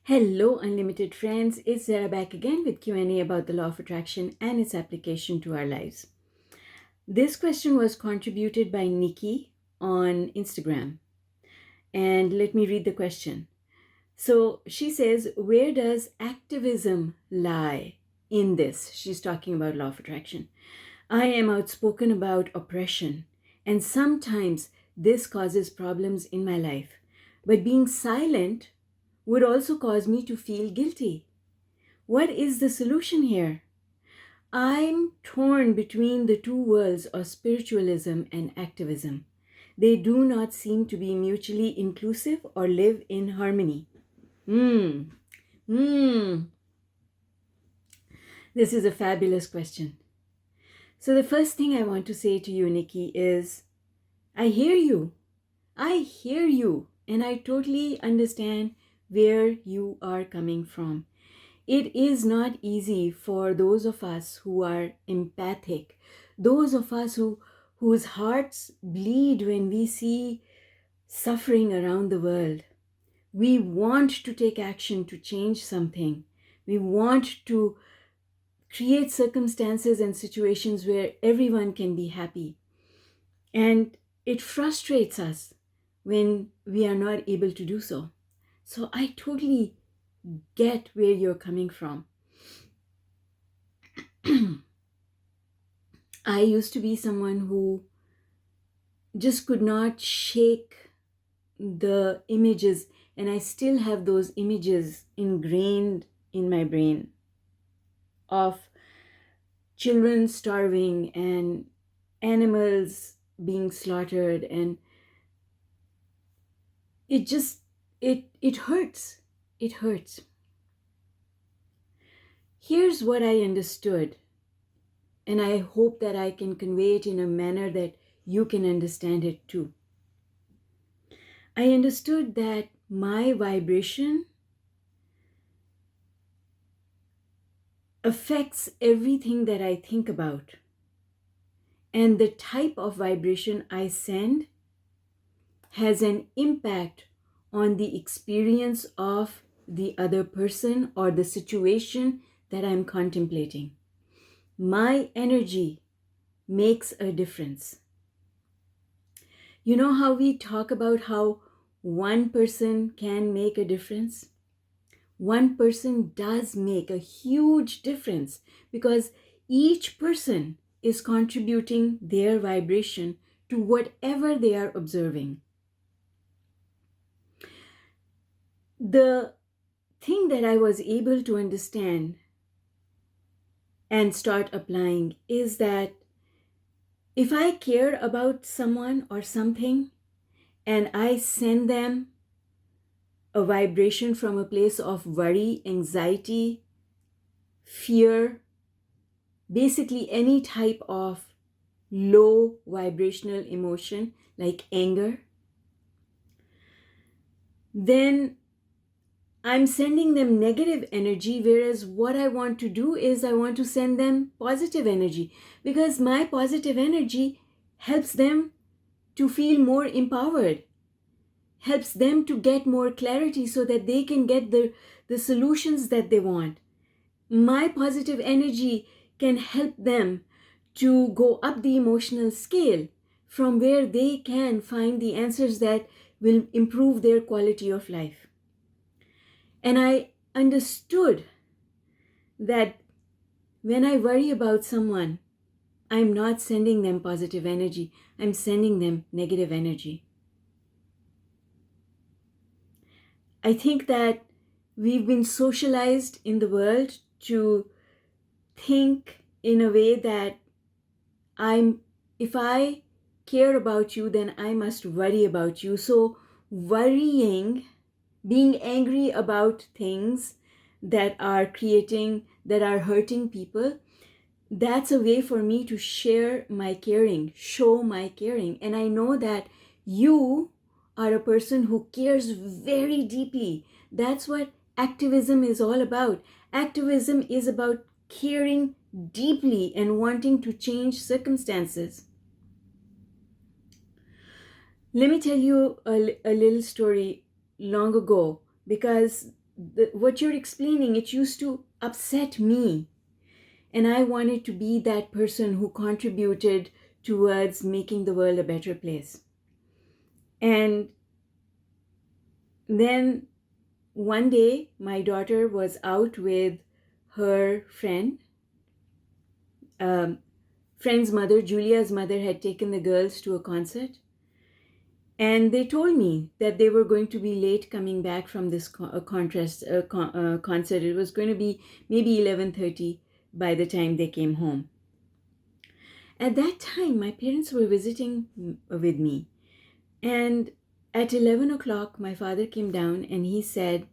Hello, unlimited friends. It's Zara back again with Q&A about the law of attraction and its application to our lives. This question was contributed by Nikki on Instagram. And let me read the question. So she says, where does activism lie in this? She's talking about law of attraction. I am outspoken about oppression, and sometimes this causes problems in my life. But being silent would also cause me to feel guilty. What is the solution here? I'm torn between the two worlds of spiritualism and activism. They do not seem to be mutually inclusive or live in harmony. Hmm. Hmm. This is a fabulous question. So the first thing I want to say to you, Nikki, is I hear you. I hear you. And I totally understand where you are coming from. It is not easy for those of us who are empathic, those of us whose hearts bleed when we see suffering around the world. We want to take action to change something. We want to create circumstances and situations where everyone can be happy. And it frustrates us when we are not able to do so. So I totally get where you're coming from. I used to be someone who just could not shake the images, and I still have those images ingrained in my brain of children starving and animals being slaughtered, and it just it hurts. It hurts. Here's what I understood, and I hope that I can convey it in a manner that you can understand it too. I understood that my vibration affects everything that I think about. And the type of vibration I send has an impact on the experience of the other person or the situation that I'm contemplating. My energy makes a difference. You know how we talk about how one person can make a difference? One person does make a huge difference because each person is contributing their vibration to whatever they are observing. The thing that I was able to understand and start applying is that if I care about someone or something and I send them a vibration from a place of worry, anxiety, fear, basically any type of low vibrational emotion like anger, then I'm sending them negative energy, whereas what I want to do is I want to send them positive energy because my positive energy helps them to feel more empowered, helps them to get more clarity so that they can get the solutions that they want. My positive energy can help them to go up the emotional scale from where they can find the answers that will improve their quality of life. And I understood that when I worry about someone, I'm not sending them positive energy, I'm sending them negative energy. I think that we've been socialized in the world to think in a way that if I care about you, then I must worry about you. So worrying, being angry about things that are hurting people, that's a way for me to share my caring, show my caring. And I know that you are a person who cares very deeply. That's what activism is all about. Activism is about caring deeply and wanting to change circumstances. Let me tell you a little story long ago, because what you're explaining, it used to upset me. And I wanted to be that person who contributed towards making the world a better place. And then one day, my daughter was out with her um, friend's mother. Julia's mother had taken the girls to a concert. And they told me that they were going to be late coming back from this concert. It was going to be maybe 11:30 by the time they came home. At that time, my parents were visiting with me. And at 11 o'clock, my father came down and he said,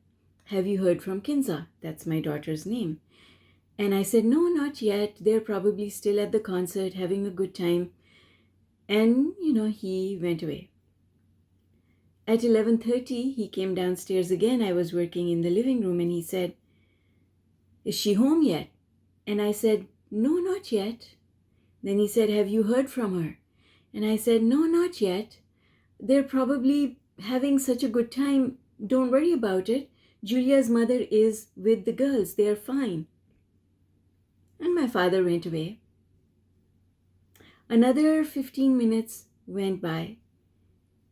"Have you heard from Kinza?" That's my daughter's name. And I said, "No, not yet. They're probably still at the concert, having a good time." And, he went away. At 11:30, he came downstairs again. I was working in the living room and he said, "Is she home yet?" And I said, "No, not yet." Then he said, "Have you heard from her?" And I said, "No, not yet. They're probably having such a good time. Don't worry about it. Julia's mother is with the girls. They're fine." And my father went away. Another 15 minutes went by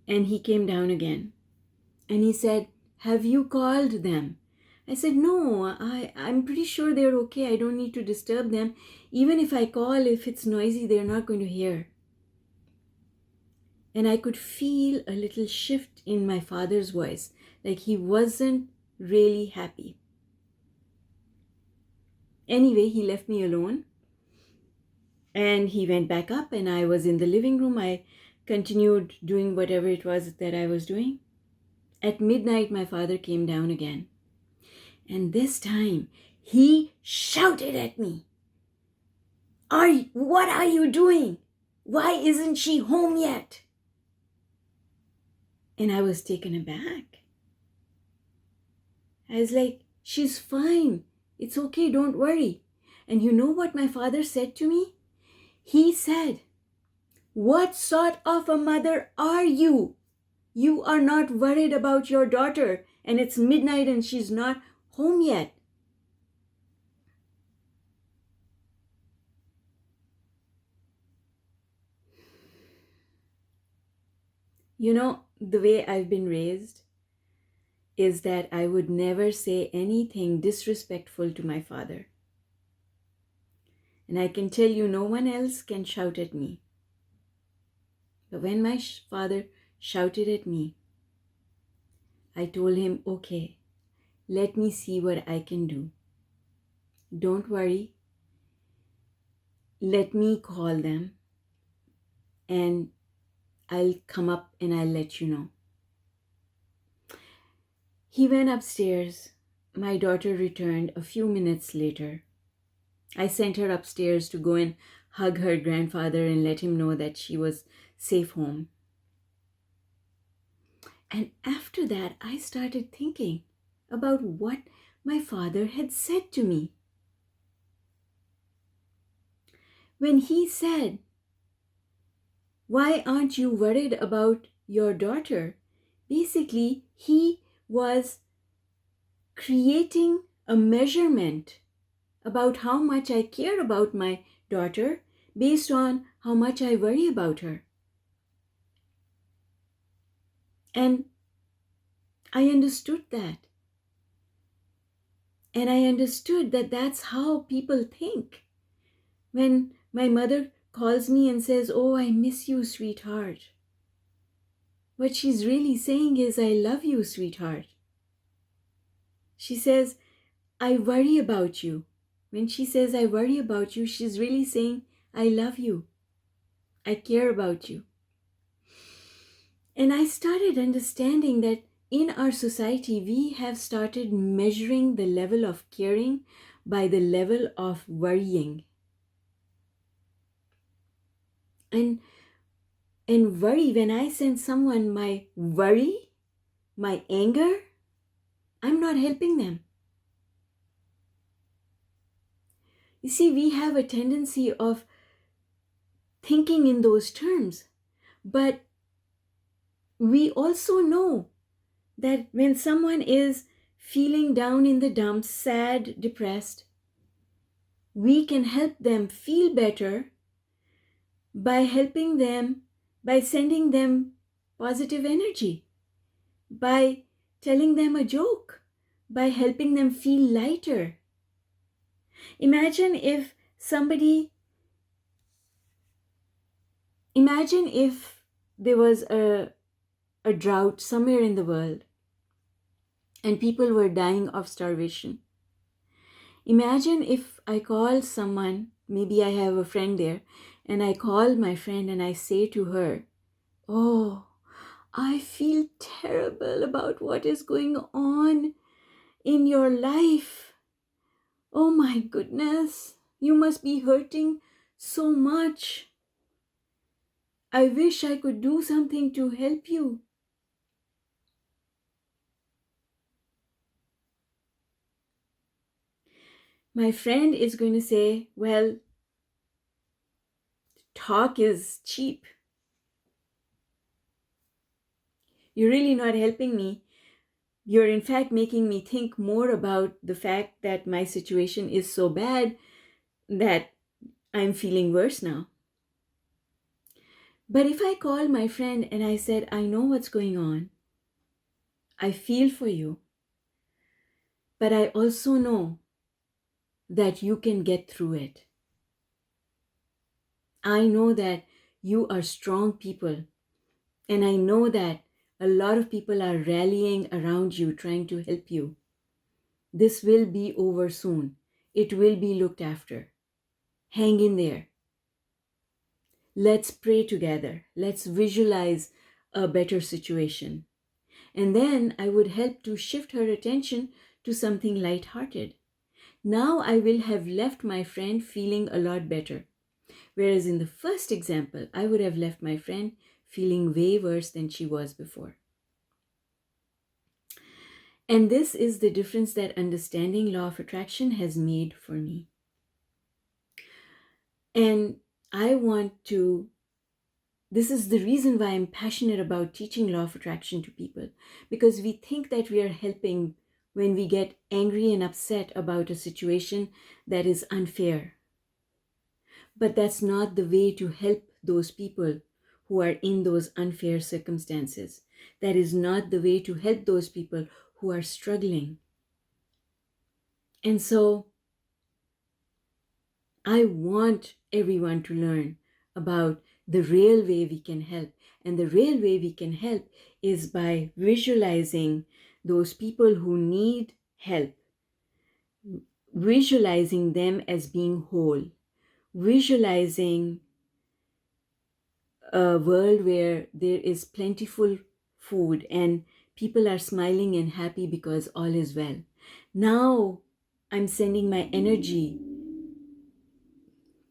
and he came down again. And he said, "Have you called them?" I said, "No, I'm pretty sure they're okay. I don't need to disturb them. Even if I call, if it's noisy, they're not going to hear." And I could feel a little shift in my father's voice, like he wasn't really happy. Anyway, he left me alone and he went back up and I was in the living room. I continued doing whatever it was that I was doing. At midnight, my father came down again. And this time, he shouted at me, "What are you doing? Why isn't she home yet?" And I was taken aback. I was like, "She's fine. It's okay, don't worry." And you know what my father said to me? He said, "What sort of a mother are you? You are not worried about your daughter and it's midnight and she's not home yet." The way I've been raised is that I would never say anything disrespectful to my father. And I can tell you, no one else can shout at me. But when my father shouted at me, I told him, "Okay, let me see what I can do. Don't worry. Let me call them and I'll come up and I'll let you know." He went upstairs. My daughter returned a few minutes later. I sent her upstairs to go and hug her grandfather and let him know that she was safe home. And after that, I started thinking about what my father had said to me. When he said, "Why aren't you worried about your daughter?" Basically, he was creating a measurement about how much I care about my daughter based on how much I worry about her. And I understood that. And I understood that that's how people think. When my mother calls me and says, "Oh, I miss you, sweetheart," what she's really saying is, "I love you, sweetheart." She says, "I worry about you." When she says, "I worry about you," she's really saying, "I love you. I care about you." And I started understanding that in our society, we have started measuring the level of caring by the level of worrying. And worry, when I send someone my worry, my anger, I'm not helping them. You see, we have a tendency of thinking in those terms, but we also know that when someone is feeling down in the dumps, sad, depressed, we can help them feel better by helping them, by sending them positive energy, by telling them a joke, by helping them feel lighter. Imagine if there was a drought somewhere in the world and people were dying of starvation. Imagine if I call someone, maybe I have a friend there, and I call my friend and I say to her, "Oh, I feel terrible about what is going on in your life. Oh my goodness, you must be hurting so much. I wish I could do something to help you." My friend is going to say, "Well, talk is cheap. You're really not helping me. You're in fact making me think more about the fact that my situation is so bad that I'm feeling worse now." But if I call my friend and I said, "I know what's going on. I feel for you, but I also know that you can get through it. I know that you are strong people, and I know that a lot of people are rallying around you, trying to help you. This will be over soon. It will be looked after. Hang in there. Let's pray together. Let's visualize a better situation." And then I would help to shift her attention to something lighthearted. Now I will have left my friend feeling a lot better. Whereas in the first example, I would have left my friend feeling way worse than she was before. And this is the difference that understanding law of attraction has made for me. And this is the reason why I'm passionate about teaching law of attraction to people, because we think that we are helping when we get angry and upset about a situation that is unfair. But that's not the way to help those people who are in those unfair circumstances. That is not the way to help those people who are struggling. And so I want everyone to learn about the real way we can help. And the real way we can help is by visualizing those people who need help, visualizing them as being whole, visualizing a world where there is plentiful food and people are smiling and happy because all is well. Now I'm sending my energy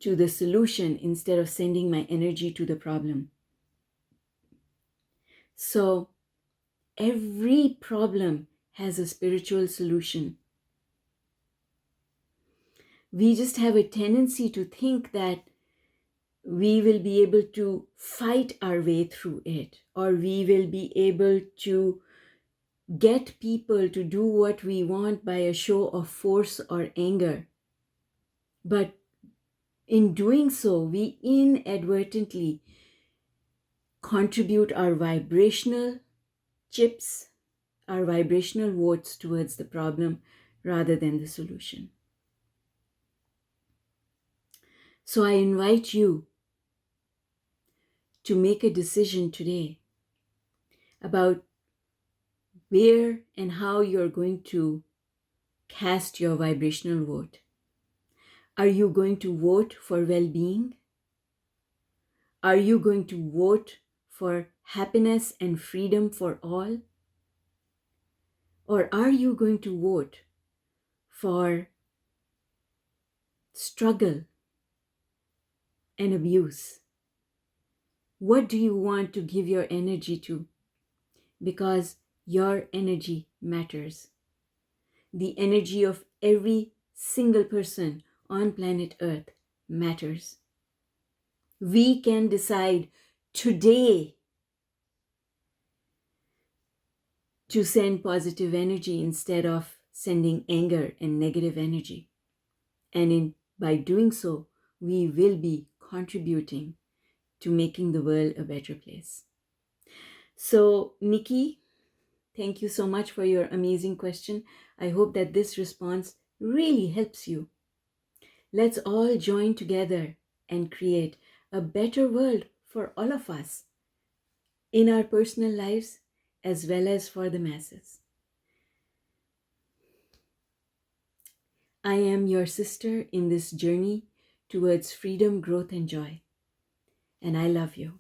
to the solution instead of sending my energy to the problem. So every problem has a spiritual solution. We just have a tendency to think that we will be able to fight our way through it, or we will be able to get people to do what we want by a show of force or anger. But in doing so, we inadvertently contribute our vibrational chips, our vibrational votes towards the problem rather than the solution. So I invite you to make a decision today about where and how you're going to cast your vibrational vote. Are you going to vote for well-being? Are you going to vote for happiness and freedom for all? Or are you going to vote for struggle and abuse? What do you want to give your energy to? Because your energy matters. The energy of every single person on planet Earth matters. We can decide today to send positive energy instead of sending anger and negative energy. And by doing so, we will be contributing to making the world a better place. So, Nikki, thank you so much for your amazing question. I hope that this response really helps you. Let's all join together and create a better world for all of us in our personal lives as well as for the masses. I am your sister in this journey towards freedom, growth, and joy. And I love you.